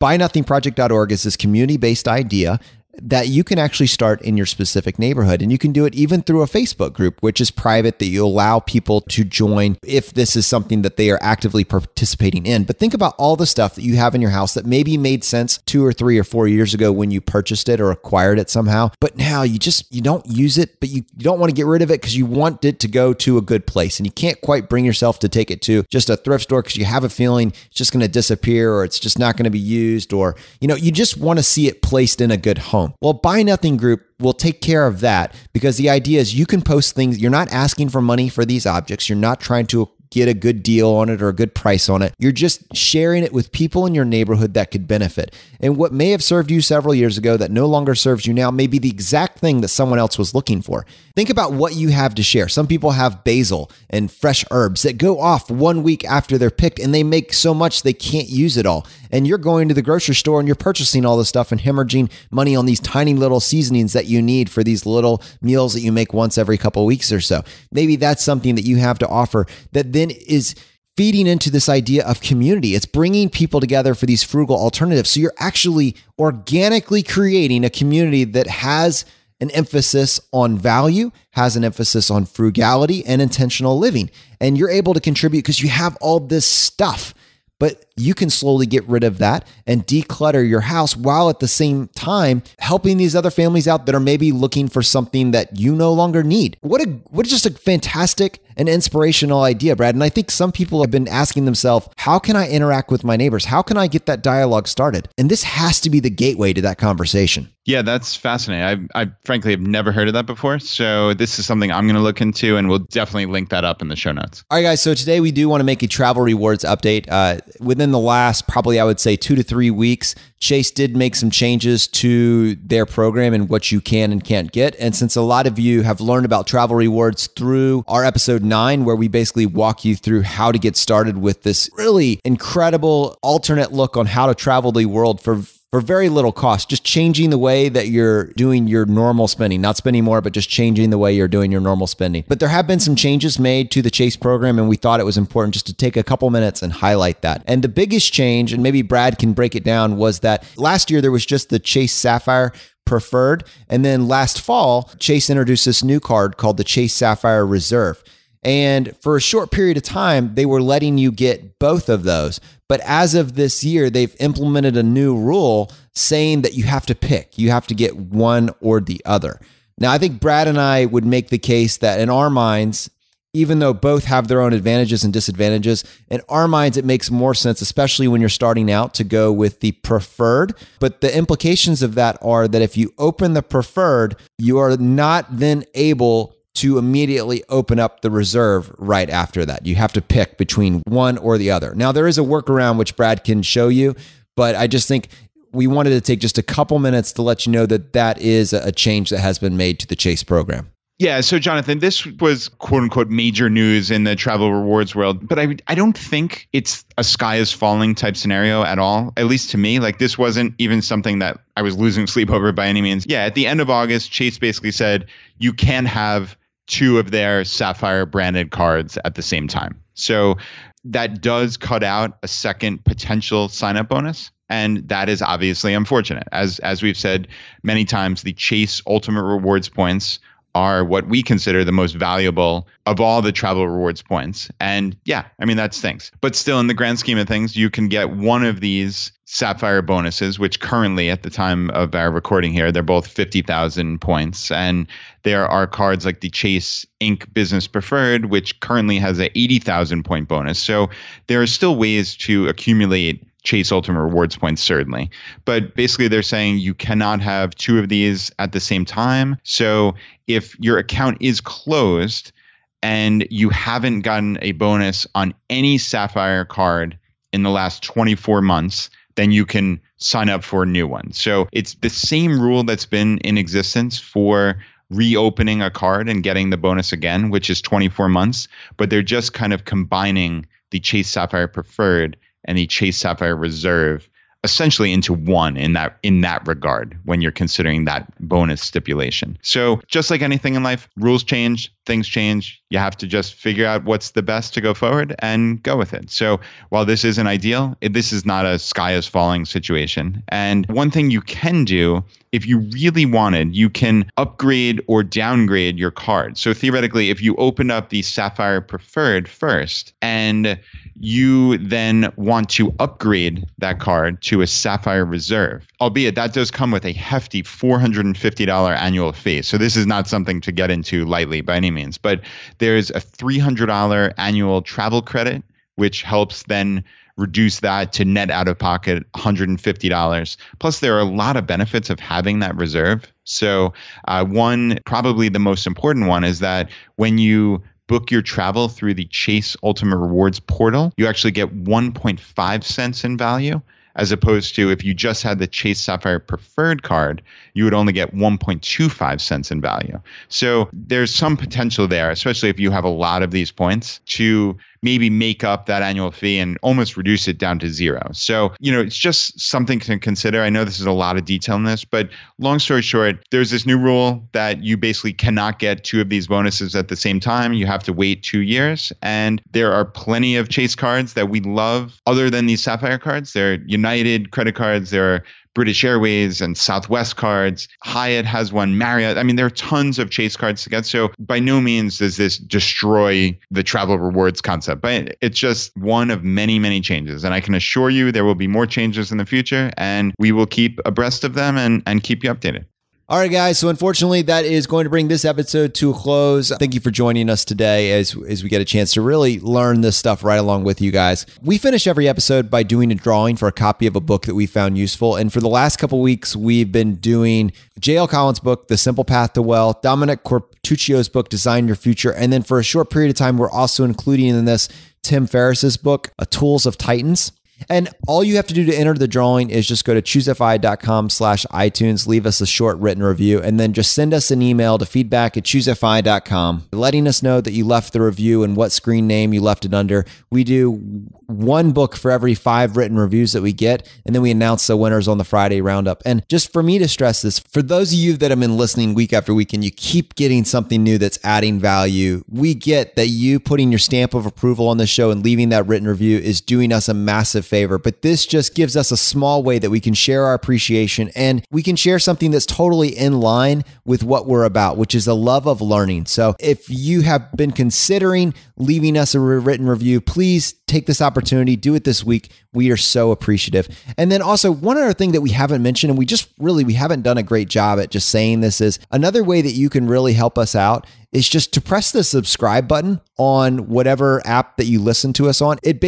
buynothingproject.org is this community-based idea that you can actually start in your specific neighborhood. And you can do it even through a Facebook group, which is private, that you allow people to join if this is something that they are actively participating in. But think about all the stuff that you have in your house that maybe made sense 2 or 3 or 4 years ago when you purchased it or acquired it somehow. But now you don't use it, but you don't want to get rid of it because you want it to go to a good place. And you can't quite bring yourself to take it to just a thrift store because you have a feeling it's just going to disappear or it's just not going to be used, or, you just want to see it placed in a good home. Well, Buy Nothing Group will take care of that, because the idea is you can post things. You're not asking for money for these objects. You're not trying to get a good deal on it or a good price on it. You're just sharing it with people in your neighborhood that could benefit. And what may have served you several years ago that no longer serves you now may be the exact thing that someone else was looking for. Think about what you have to share. Some people have basil and fresh herbs that go off 1 week after they're picked, and they make so much they can't use it all. And you're going to the grocery store and you're purchasing all this stuff and hemorrhaging money on these tiny little seasonings that you need for these little meals that you make once every couple of weeks or so. Maybe that's something that you have to offer that then is feeding into this idea of community. It's bringing people together for these frugal alternatives. So you're actually organically creating a community that has an emphasis on value, has an emphasis on frugality and intentional living. And you're able to contribute because you have all this stuff. But you can slowly get rid of that and declutter your house while at the same time helping these other families out that are maybe looking for something that you no longer need. What just a fantastic and inspirational idea, Brad. And I think some people have been asking themselves, how can I interact with my neighbors? How can I get that dialogue started? And this has to be the gateway to that conversation. Yeah, that's fascinating. I frankly have never heard of that before. So this is something I'm going to look into, and we'll definitely link that up in the show notes. All right, guys. So today we do want to make a travel rewards update. Within the last, probably I would say 2 to 3 weeks, Chase did make some changes to their program and what you can and can't get. And since a lot of you have learned about travel rewards through our episode 9, where we basically walk you through how to get started with this really incredible alternate look on how to travel the world for very little cost, just changing the way that you're doing your normal spending, not spending more, but just changing the way you're doing your normal spending. But there have been some changes made to the Chase program, and we thought it was important just to take a couple minutes and highlight that. And the biggest change, and maybe Brad can break it down, was that last year there was just the Chase Sapphire Preferred. And then last fall, Chase introduced this new card called the Chase Sapphire Reserve. And for a short period of time, they were letting you get both of those. But as of this year, they've implemented a new rule saying that you have to pick. You have to get one or the other. Now, I think Brad and I would make the case that in our minds, even though both have their own advantages and disadvantages, in our minds, it makes more sense, especially when you're starting out, to go with the preferred. But the implications of that are that if you open the preferred, you are not then able to immediately open up the reserve right after that. You have to pick between one or the other. Now, there is a workaround which Brad can show you, but I just think we wanted to take just a couple minutes to let you know that that is a change that has been made to the Chase program. Yeah. So, Jonathan, this was quote unquote major news in the travel rewards world, but I don't think it's a sky is falling type scenario at all. At least to me, like this wasn't even something that I was losing sleep over by any means. Yeah. At the end of August, Chase basically said you can have 2 of their Sapphire branded cards at the same time. So that does cut out a second potential sign-up bonus. And that is obviously unfortunate. As we've said many times, the Chase Ultimate Rewards points are what we consider the most valuable of all the travel rewards points. And yeah, I mean, that stinks. But still, in the grand scheme of things, you can get one of these Sapphire bonuses, which currently at the time of our recording here, they're both 50,000 points. And there are cards like the Chase Inc. Business Preferred, which currently has an 80,000 point bonus. So there are still ways to accumulate Chase Ultimate Rewards points, certainly. But basically, they're saying you cannot have 2 of these at the same time. So if your account is closed and you haven't gotten a bonus on any Sapphire card in the last 24 months, then you can sign up for a new one. So it's the same rule that's been in existence for reopening a card and getting the bonus again, which is 24 months. But they're just kind of combining the Chase Sapphire Preferred and the Chase Sapphire Reserve essentially into one in that regard when you're considering that bonus stipulation. So just like anything in life, rules change, things change. You have to just figure out what's the best to go forward and go with it. So while this isn't ideal, this is not a sky is falling situation. And one thing you can do, if you really wanted, you can upgrade or downgrade your card. So theoretically, if you open up the Sapphire Preferred first and you then want to upgrade that card to a Sapphire Reserve, albeit that does come with a hefty $450 annual fee. So this is not something to get into lightly by any means, but there's a $300 annual travel credit, which helps then reduce that to net out of pocket $150. Plus, there are a lot of benefits of having that reserve. So one, probably the most important one, is that when you book your travel through the Chase Ultimate Rewards portal, you actually get 1.5 cents in value, as opposed to if you just had the Chase Sapphire Preferred card, you would only get 1.25 cents in value. So there's some potential there, especially if you have a lot of these points, to maybe make up that annual fee and almost reduce it down to zero. So, it's just something to consider. I know this is a lot of detail in this, but long story short, there's this new rule that you basically cannot get 2 of these bonuses at the same time. You have to wait 2 years. And there are plenty of Chase cards that we love other than these Sapphire cards. There are United credit cards. There are British Airways and Southwest cards. Hyatt has one, Marriott. I mean, there are tons of Chase cards to get. So by no means does this destroy the travel rewards concept, but it's just one of many, many changes. And I can assure you there will be more changes in the future, and we will keep abreast of them and keep you updated. All right, guys. So unfortunately, that is going to bring this episode to a close. Thank you for joining us today as we get a chance to really learn this stuff right along with you guys. We finish every episode by doing a drawing for a copy of a book that we found useful. And for the last couple of weeks, we've been doing J.L. Collins' book, The Simple Path to Wealth, Dominic Cortuccio's book, Design Your Future. And then for a short period of time, we're also including in this Tim Ferriss's book, Tools of Titans. And all you have to do to enter the drawing is just go to choosefi.com/iTunes, leave us a short written review, and then just send us an email to feedback@choosefi.com, letting us know that you left the review and what screen name you left it under. We do one book for every 5 written reviews that we get, and then we announce the winners on the Friday roundup. And just for me to stress this, for those of you that have been listening week after week and you keep getting something new that's adding value, we get that you putting your stamp of approval on the show and leaving that written review is doing us a massive favor. But this just gives us a small way that we can share our appreciation, and we can share something that's totally in line with what we're about, which is a love of learning. So if you have been considering leaving us a written review, please take this opportunity, do it this week. We are so appreciative. And then also one other thing that we haven't mentioned, and we haven't done a great job at just saying this, is another way that you can really help us out is just to press the subscribe button on whatever app that you listen to us on. It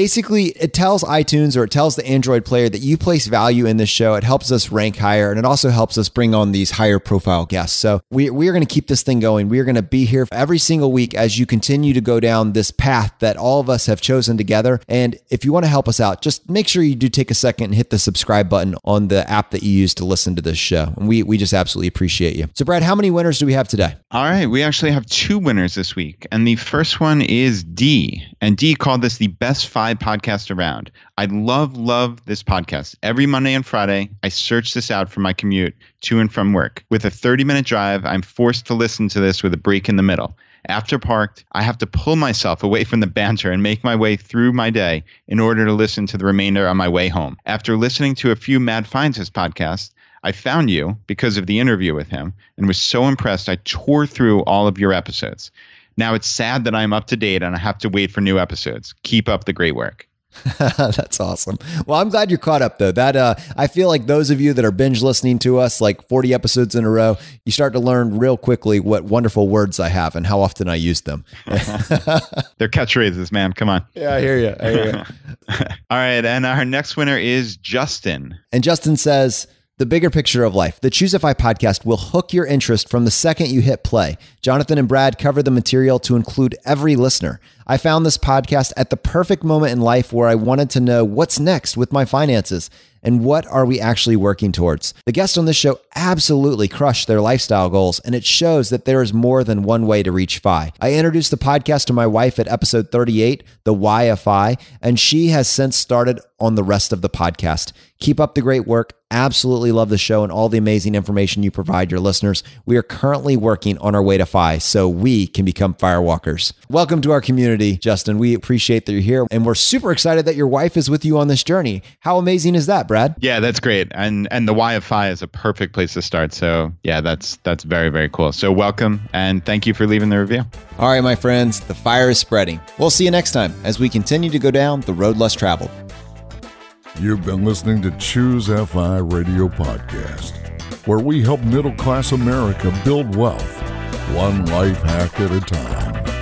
tells iTunes or it tells the Android player that you place value in this show. It helps us rank higher, and it also helps us bring on these higher profile guests. So we are going to keep this thing going. We are going to be here every single week as you continue to go down this path that all of us have chosen together. And if you want to help us out, just make sure you do take a second and hit the subscribe button on the app that you use to listen to this show. And we just absolutely appreciate you. So Brad, how many winners do we have today? All right. We actually have 2 winners this week. And the first one is D. And D called this the best FI podcast around. I love this podcast. Every Monday and Friday, I search this out for my commute to and from work. With a 30-minute drive, I'm forced to listen to this with a break in the middle. After parked, I have to pull myself away from the banter and make my way through my day in order to listen to the remainder on my way home. After listening to a few Mad Finds podcasts, I found you because of the interview with him and was so impressed I tore through all of your episodes. Now it's sad that I'm up to date and I have to wait for new episodes. Keep up the great work. That's awesome. Well, I'm glad you're caught up though. I feel like those of you that are binge listening to us like 40 episodes in a row, you start to learn real quickly what wonderful words I have and how often I use them. They're catchphrases, man. Come on. Yeah, I hear you. All right. And our next winner is Justin. And Justin says, the bigger picture of life. The Choose FI podcast will hook your interest from the second you hit play. Jonathan and Brad cover the material to include every listener. I found this podcast at the perfect moment in life where I wanted to know what's next with my finances and what are we actually working towards. The guests on this show absolutely crush their lifestyle goals, and it shows that there is more than one way to reach FI. I introduced the podcast to my wife at episode 38, The Why of FI, and she has since started on the rest of the podcast. Keep up the great work. Absolutely love the show and all the amazing information you provide your listeners. We are currently working on our way to FI so we can become firewalkers. Welcome to our community, Justin. We appreciate that you're here, and we're super excited that your wife is with you on this journey. How amazing is that, Brad? Yeah, that's great. And the Why of FI is a perfect place to start. So yeah, that's very, very cool. So welcome, and thank you for leaving the review. All right, my friends, the fire is spreading. We'll see you next time as we continue to go down the road less traveled. You've been listening to Choose FI Radio Podcast, where we help middle-class America build wealth, one life hack at a time.